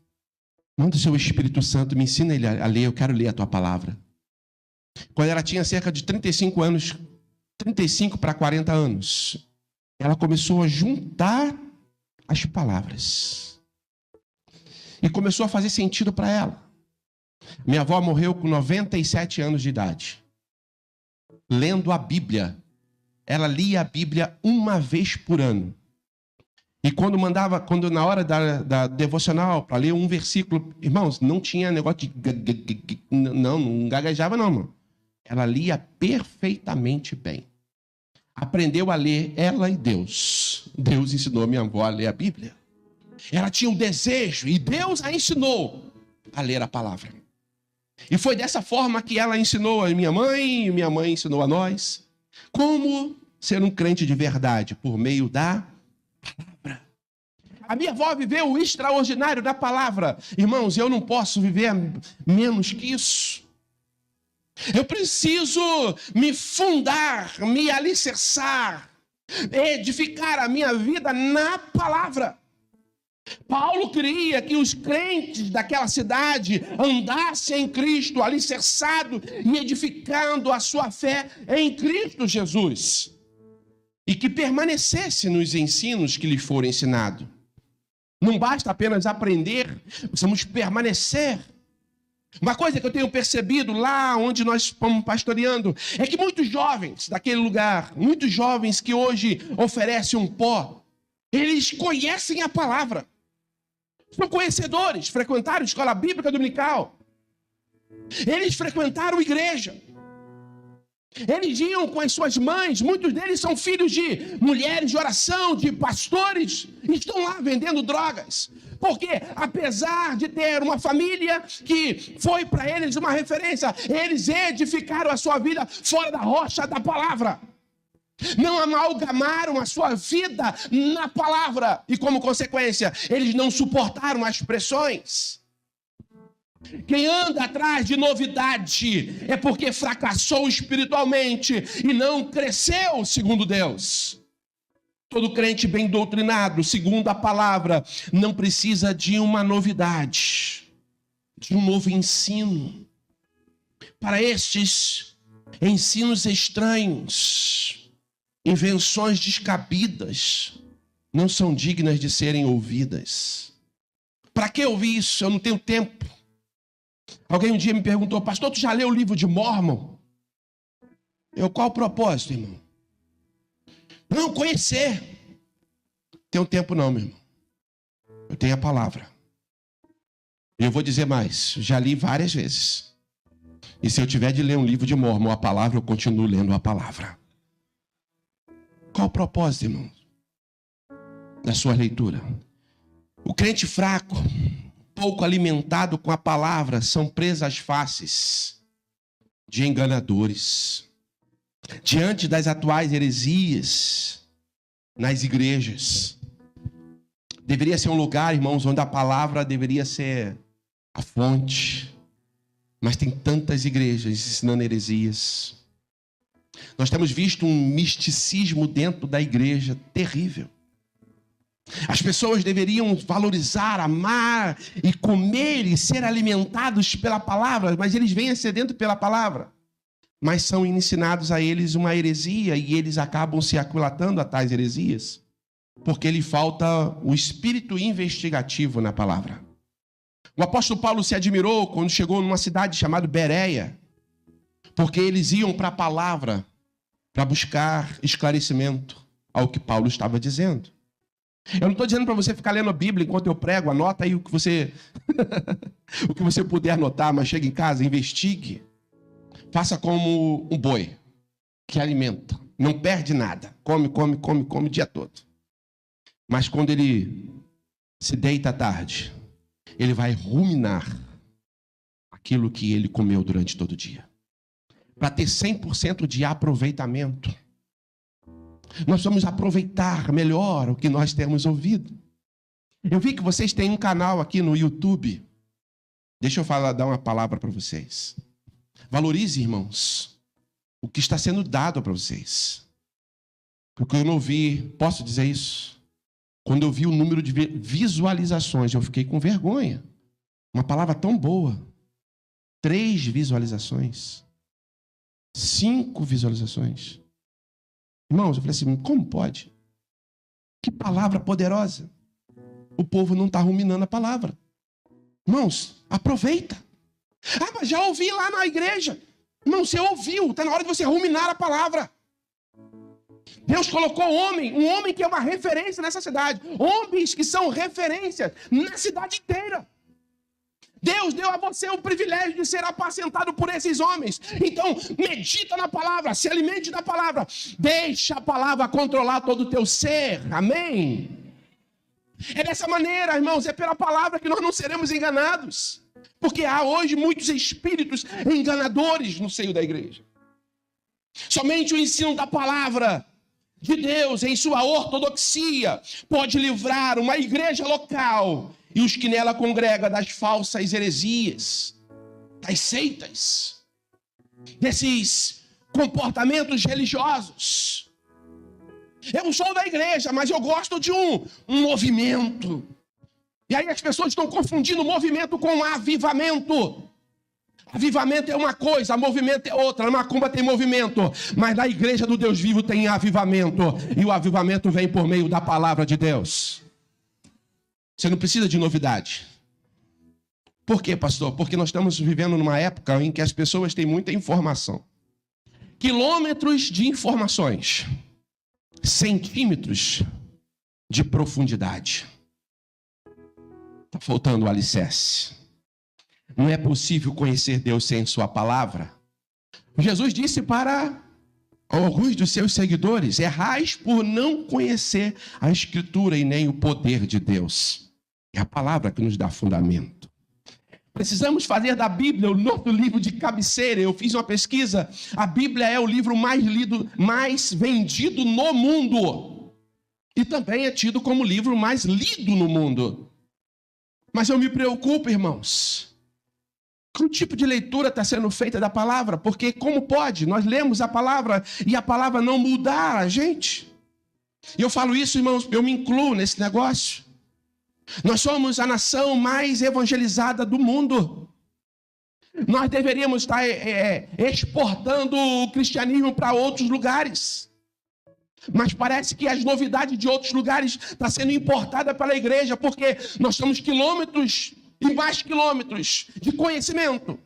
manda o seu Espírito Santo, me ensina ele a ler, eu quero ler a tua palavra. Quando ela tinha cerca de 35 anos, 35 para 40 anos, ela começou a juntar as palavras. E começou a fazer sentido para ela. Minha avó morreu com 97 anos de idade. Lendo a Bíblia. Ela lia a Bíblia uma vez por ano. E quando na hora da devocional, para ler um versículo, irmãos, não tinha negócio de... Não gaguejava não, irmão. Ela lia perfeitamente bem. Aprendeu a ler ela e Deus. Deus ensinou minha avó a ler a Bíblia. Ela tinha um desejo e Deus a ensinou a ler a palavra. E foi dessa forma que ela ensinou a minha mãe, e minha mãe ensinou a nós como ser um crente de verdade por meio da palavra. A minha avó viveu o extraordinário da palavra. Irmãos, eu não posso viver menos que isso. Eu preciso me fundar, me alicerçar, edificar a minha vida na palavra. Paulo queria que os crentes daquela cidade andassem em Cristo, alicerçado e edificando a sua fé em Cristo Jesus. E que permanecesse nos ensinos que lhes foram ensinados. Não basta apenas aprender, precisamos permanecer. Uma coisa que eu tenho percebido lá onde nós estamos pastoreando é que muitos jovens daquele lugar, muitos jovens que hoje oferecem um pó, eles conhecem a palavra. São conhecedores, frequentaram escola bíblica dominical. Eles frequentaram igreja. Eles iam com as suas mães, muitos deles são filhos de mulheres de oração, de pastores, e estão lá vendendo drogas. Porque, apesar de ter uma família que foi para eles uma referência, eles edificaram a sua vida fora da rocha da palavra. Não amalgamaram a sua vida na palavra. E, como consequência, eles não suportaram as pressões. Quem anda atrás de novidade é porque fracassou espiritualmente e não cresceu segundo Deus. Todo crente bem doutrinado, segundo a palavra, não precisa de uma novidade, de um novo ensino. Para estes ensinos estranhos, invenções descabidas, não são dignas de serem ouvidas. Para que ouvir isso? Eu não tenho tempo. Alguém um dia me perguntou: pastor, tu já leu o livro de Mormon? Qual o propósito, irmão? Não, conhecer. Tenho tempo não, meu irmão. Eu tenho a palavra. E eu vou dizer mais, já li várias vezes. E se eu tiver de ler um livro de Mormon, a palavra, eu continuo lendo a palavra. Qual o propósito, irmão, da sua leitura? O crente fraco, pouco alimentado com a palavra são presas fáceis de enganadores. Diante das atuais heresias nas igrejas, deveria ser um lugar, irmãos, onde a palavra deveria ser a fonte. Mas tem tantas igrejas ensinando heresias. Nós temos visto um misticismo dentro da igreja terrível. As pessoas deveriam valorizar, amar e comer e ser alimentados pela palavra, mas eles vêm sedentos pela palavra. Mas são ensinados a eles uma heresia e eles acabam se aquilatando a tais heresias, porque lhe falta o espírito investigativo na palavra. O apóstolo Paulo se admirou quando chegou numa cidade chamada Bereia, porque eles iam para a palavra para buscar esclarecimento ao que Paulo estava dizendo. Eu não estou dizendo para você ficar lendo a Bíblia enquanto eu prego, anota aí o que você o que você puder anotar, mas chega em casa, investigue. Faça como um boi que alimenta, não perde nada, come o dia todo. Mas quando ele se deita à tarde, ele vai ruminar aquilo que ele comeu durante todo o dia, para ter 100% de aproveitamento. Nós vamos aproveitar melhor o que nós temos ouvido. Eu vi que vocês têm um canal aqui no YouTube. Deixa eu dar uma palavra para vocês. Valorize, irmãos, o que está sendo dado para vocês. Porque eu não vi, posso dizer isso? Quando eu vi o número de visualizações, eu fiquei com vergonha. Uma palavra tão boa. 3 visualizações. 5 visualizações. Irmãos, eu falei assim, como pode? Que palavra poderosa. O povo não está ruminando a palavra. Irmãos, aproveita. Ah, mas já ouvi lá na igreja. Não, você ouviu. Está na hora de você ruminar a palavra. Deus colocou um homem que é uma referência nessa cidade. Homens que são referências na cidade inteira. Deus deu a você o privilégio de ser apacentado por esses homens. Então, medita na palavra, se alimente da palavra. Deixa a palavra controlar todo o teu ser. Amém? É dessa maneira, irmãos, é pela palavra que nós não seremos enganados. Porque há hoje muitos espíritos enganadores no seio da igreja. Somente o ensino da palavra de Deus em sua ortodoxia pode livrar uma igreja local e os que nela congregam das falsas heresias, das seitas, desses comportamentos religiosos. Eu sou da igreja, mas eu gosto de um movimento. E aí as pessoas estão confundindo movimento com avivamento. Avivamento é uma coisa, movimento é outra. Na macumba tem movimento, mas na igreja do Deus vivo tem avivamento. E o avivamento vem por meio da palavra de Deus. Você não precisa de novidade. Por quê, pastor? Porque nós estamos vivendo numa época em que as pessoas têm muita informação. Quilômetros de informações. Centímetros de profundidade. Está faltando o alicerce. Não é possível conhecer Deus sem sua palavra. Jesus disse para alguns dos seus seguidores: errais por não conhecer a Escritura e nem o poder de Deus. É a palavra que nos dá fundamento. Precisamos fazer da Bíblia o nosso livro de cabeceira. Eu fiz uma pesquisa. A Bíblia é o livro mais lido, mais vendido no mundo. E também é tido como o livro mais lido no mundo. Mas eu me preocupo, irmãos, com o tipo de leitura está sendo feita da palavra. Porque como pode? Nós lemos a palavra e a palavra não mudar a gente. E eu falo isso, irmãos, eu me incluo nesse negócio. Nós somos a nação mais evangelizada do mundo. Nós deveríamos estar exportando o cristianismo para outros lugares. Mas parece que as novidades de outros lugares estão sendo importadas pela igreja, porque nós estamos quilômetros e mais quilômetros de conhecimento,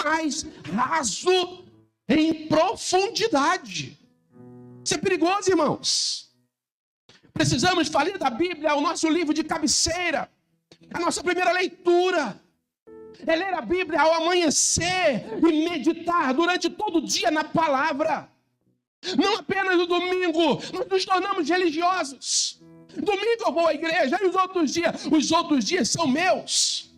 mas raso em profundidade. Isso é perigoso, irmãos. Precisamos falar da Bíblia, o nosso livro de cabeceira, a nossa primeira leitura. É ler a Bíblia ao amanhecer e meditar durante todo o dia na palavra. Não apenas no domingo, nós nos tornamos religiosos. Domingo eu vou à igreja e os outros dias são meus.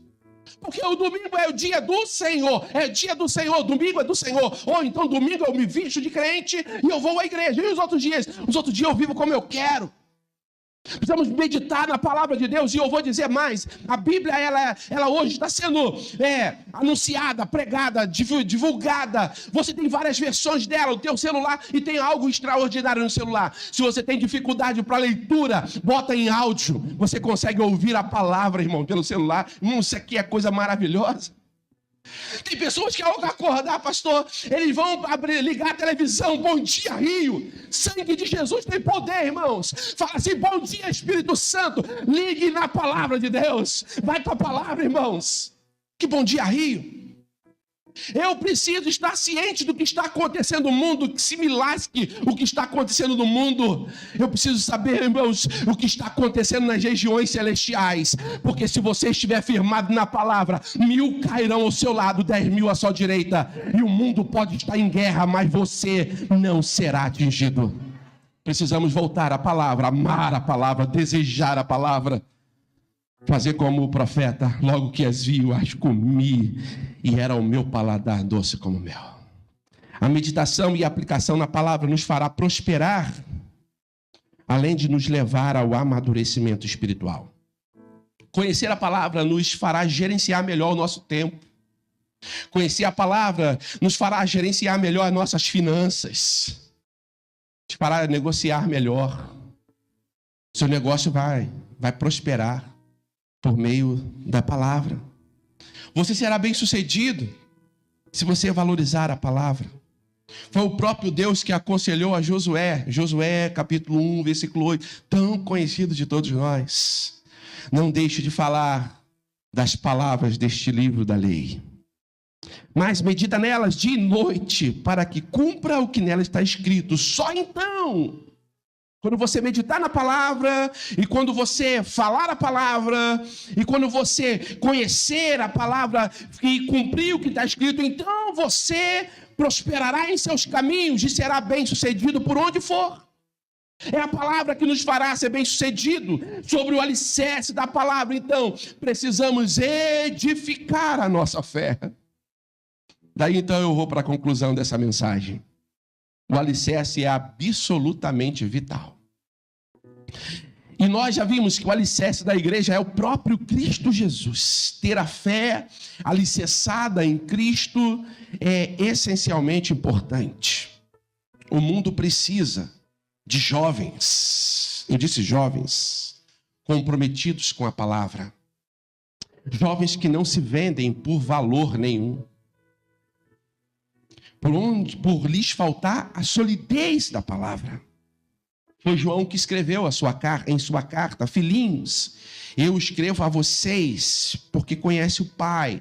Porque o domingo é o dia do Senhor. É dia do Senhor, domingo é do Senhor. Ou então domingo eu me visto de crente e eu vou à igreja. E os outros dias? Os outros dias eu vivo como eu quero. Precisamos meditar na palavra de Deus. E eu vou dizer mais, a Bíblia ela hoje está sendo anunciada, pregada, divulgada. Você tem várias versões dela, o teu celular, e tem algo extraordinário no celular. Se você tem dificuldade para leitura, bota em áudio. Você consegue ouvir a palavra, irmão, pelo celular. Isso aqui é coisa maravilhosa. Tem pessoas que ao acordar, pastor, eles vão ligar a televisão, bom dia Rio, sangue de Jesus tem poder, irmãos. Fala assim, bom dia Espírito Santo, ligue na palavra de Deus, vai para a palavra, irmãos. Que bom dia Rio. Eu preciso estar ciente do que está acontecendo no mundo, que se me lasque o que está acontecendo no mundo. Eu preciso saber, irmãos, o que está acontecendo nas regiões celestiais. Porque se você estiver firmado na palavra, 1000 cairão ao seu lado, 10.000 à sua direita. E o mundo pode estar em guerra, mas você não será atingido. Precisamos voltar à palavra, amar a palavra, desejar a palavra. Fazer como o profeta, logo que as vi, as comi, e era o meu paladar doce como mel. A meditação e a aplicação na palavra nos fará prosperar, além de nos levar ao amadurecimento espiritual. Conhecer a palavra nos fará gerenciar melhor o nosso tempo. Conhecer a palavra nos fará gerenciar melhor as nossas finanças. Nos fará negociar melhor. Seu negócio vai prosperar por meio da palavra. Você será bem-sucedido se você valorizar a palavra. Foi o próprio Deus que aconselhou a Josué. Josué, capítulo 1, versículo 8, tão conhecido de todos nós. Não deixe de falar das palavras deste livro da lei, mas medita nelas dia e noite, para que cumpra o que nela está escrito. Só então, quando você meditar na palavra, e quando você falar a palavra, e quando você conhecer a palavra e cumprir o que está escrito, então você prosperará em seus caminhos e será bem-sucedido por onde for. É a palavra que nos fará ser bem-sucedido. Sobre o alicerce da palavra, então, precisamos edificar a nossa fé. Daí, então, eu vou para a conclusão dessa mensagem. O alicerce é absolutamente vital. E nós já vimos que o alicerce da igreja é o próprio Cristo Jesus. Ter a fé alicerçada em Cristo é essencialmente importante. O mundo precisa de jovens, eu disse jovens, comprometidos com a palavra. Jovens que não se vendem por valor nenhum. Por lhes faltar a solidez da palavra. Foi João que escreveu em sua carta, filhinhos, eu escrevo a vocês porque conhece o Pai.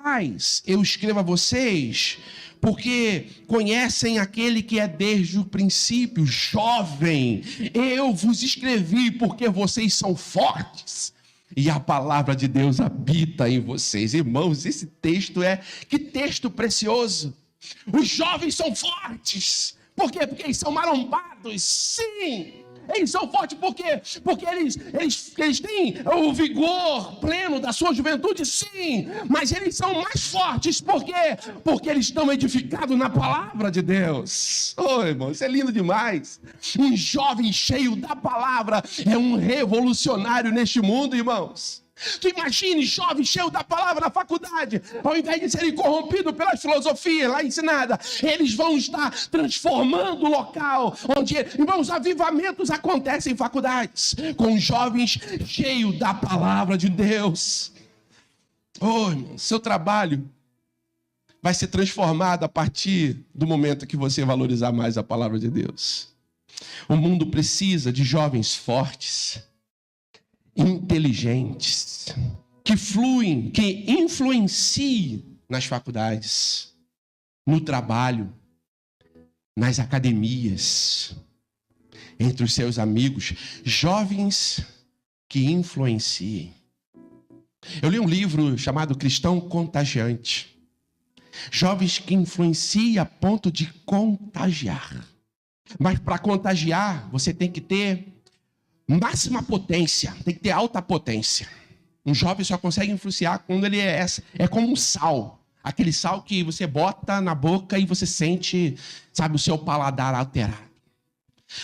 Pais, eu escrevo a vocês porque conhecem aquele que é desde o princípio. Jovem, eu vos escrevi porque vocês são fortes e a palavra de Deus habita em vocês. Irmãos, esse texto que texto precioso. Os jovens são fortes. Por quê? Porque eles são marombados. Sim, eles são fortes porque eles têm o vigor pleno da sua juventude. Sim, mas eles são mais fortes. Por quê? Porque eles estão edificados na palavra de Deus. Oh, irmão, isso é lindo demais. Um jovem cheio da palavra é um revolucionário neste mundo, irmãos. Tu imagine jovens cheios da palavra na faculdade, ao invés de serem corrompidos pelas filosofias lá ensinadas, eles vão estar transformando o local onde, irmãos, avivamentos acontecem em faculdades, com jovens cheios da palavra de Deus. Oh, irmão, seu trabalho vai ser transformado a partir do momento que você valorizar mais a palavra de Deus. O mundo precisa de jovens fortes, inteligentes, que fluem, que influenciem nas faculdades, no trabalho, nas academias, entre os seus amigos, jovens que influenciem. Eu li um livro chamado Cristão Contagiante. Jovens que influenciam a ponto de contagiar. Mas para contagiar, você tem que ter máxima potência, tem que ter alta potência. Um jovem só consegue influenciar quando ele é como um sal. Aquele sal que você bota na boca e você sente, sabe, o seu paladar alterado.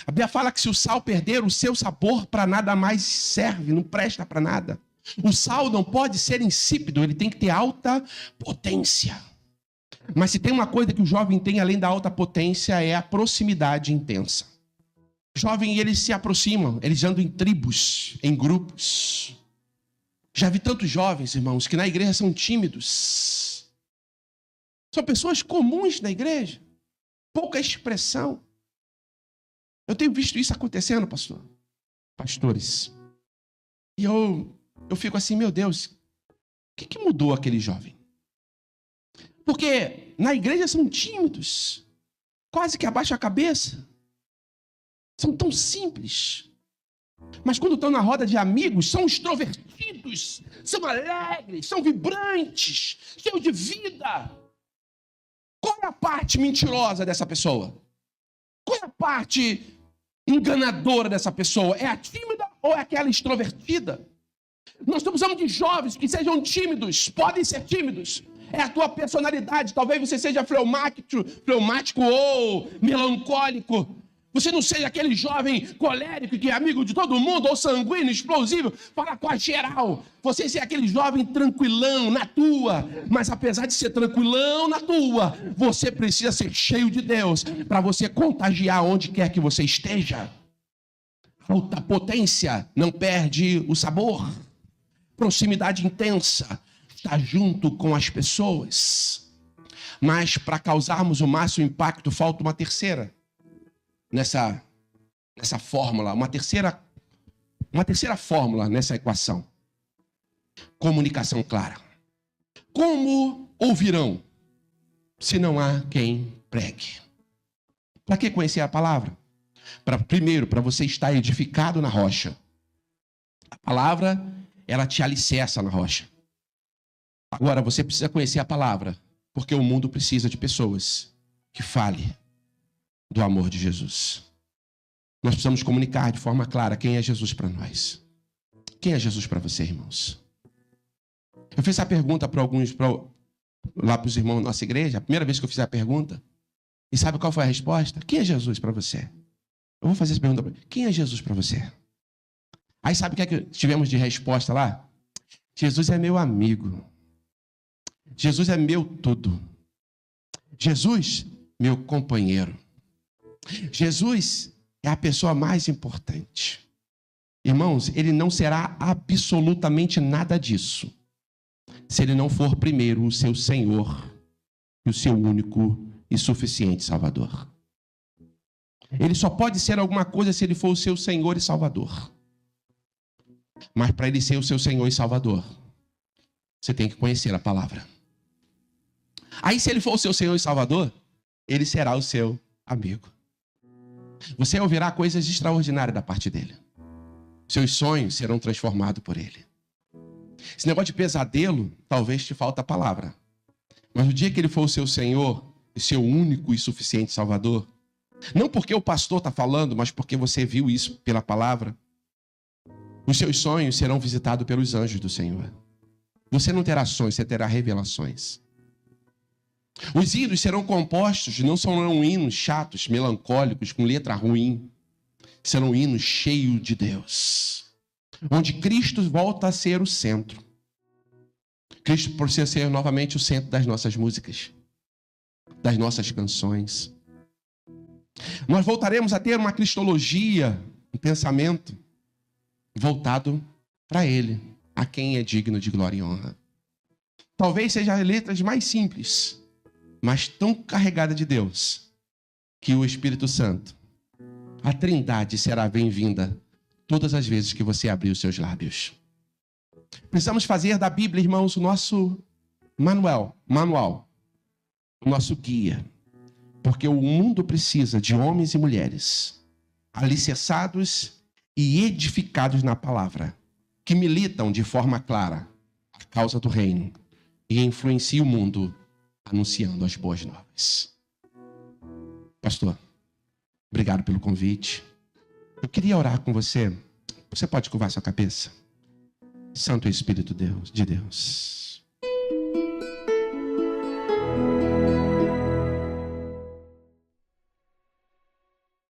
A Bíblia fala que se o sal perder o seu sabor, para nada mais serve, não presta para nada. O sal não pode ser insípido, ele tem que ter alta potência. Mas se tem uma coisa que o jovem tem além da alta potência, é a proximidade intensa. O jovem, eles se aproximam, eles andam em tribos, em grupos. Já vi tantos jovens, irmãos, que na igreja são tímidos. São pessoas comuns na igreja, pouca expressão. Eu tenho visto isso acontecendo, pastores. E eu fico assim, meu Deus, o que mudou aquele jovem? Porque na igreja são tímidos, quase que abaixam a cabeça. São tão simples. Mas quando estão na roda de amigos, são extrovertidos, são alegres, são vibrantes, cheios de vida. Qual é a parte mentirosa dessa pessoa? Qual é a parte enganadora dessa pessoa? É a tímida ou é aquela extrovertida? Nós precisamos de jovens que sejam tímidos, podem ser tímidos. É a tua personalidade. Talvez você seja fleumático ou melancólico. Você não seja aquele jovem colérico que é amigo de todo mundo, ou sanguíneo, explosivo, fala com a geral. Você é aquele jovem tranquilão na tua. Mas apesar de ser tranquilão na tua, você precisa ser cheio de Deus para você contagiar onde quer que você esteja. Alta potência não perde o sabor. Proximidade intensa, está junto com as pessoas. Mas para causarmos o máximo impacto, falta uma terceira nessa fórmula, uma terceira fórmula nessa equação. Comunicação clara. Como ouvirão se não há quem pregue? Para que conhecer a palavra? Primeiro, para você estar edificado na rocha. A palavra, ela te alicerça na rocha. Agora, você precisa conhecer a palavra, porque o mundo precisa de pessoas que falem do amor de Jesus. Nós precisamos comunicar de forma clara quem é Jesus para nós. Quem é Jesus para você, irmãos? Eu fiz essa pergunta para alguns, lá para os irmãos da nossa igreja, a primeira vez que eu fiz a pergunta, e sabe qual foi a resposta? Quem é Jesus para você? Eu vou fazer essa pergunta para ele. Quem é Jesus para você? Aí sabe o que é que tivemos de resposta lá? Jesus é meu amigo. Jesus é meu tudo. Jesus, meu companheiro. Jesus é a pessoa mais importante. Irmãos, ele não será absolutamente nada disso se ele não for primeiro o seu Senhor e o seu único e suficiente Salvador. Ele só pode ser alguma coisa se ele for o seu Senhor e Salvador. Mas para ele ser o seu Senhor e Salvador, você tem que conhecer a palavra. Aí, se ele for o seu Senhor e Salvador, ele será o seu amigo. Você ouvirá coisas extraordinárias da parte dele. Seus sonhos serão transformados por ele. Esse negócio de pesadelo, talvez te falta a palavra. Mas no dia que ele for o seu Senhor, o seu único e suficiente Salvador, não porque o pastor está falando, mas porque você viu isso pela palavra, os seus sonhos serão visitados pelos anjos do Senhor. Você não terá sonhos, você terá revelações. Os hinos serão compostos, não serão hinos chatos, melancólicos, com letra ruim. Serão hinos cheios de Deus, onde Cristo volta a ser o centro. Cristo precisa ser novamente o centro das nossas músicas, das nossas canções. Nós voltaremos a ter uma cristologia, um pensamento voltado para Ele, a quem é digno de glória e honra. Talvez sejam as letras mais simples, mas tão carregada de Deus, que o Espírito Santo, a Trindade, será bem-vinda todas as vezes que você abrir os seus lábios. Precisamos fazer da Bíblia, irmãos, o nosso manual, o nosso guia, porque o mundo precisa de homens e mulheres alicerçados e edificados na palavra, que militam de forma clara a causa do reino e influenciam o mundo anunciando as boas novas. Pastor, obrigado pelo convite. Eu queria orar com você. Você pode curvar sua cabeça? Santo Espírito de Deus.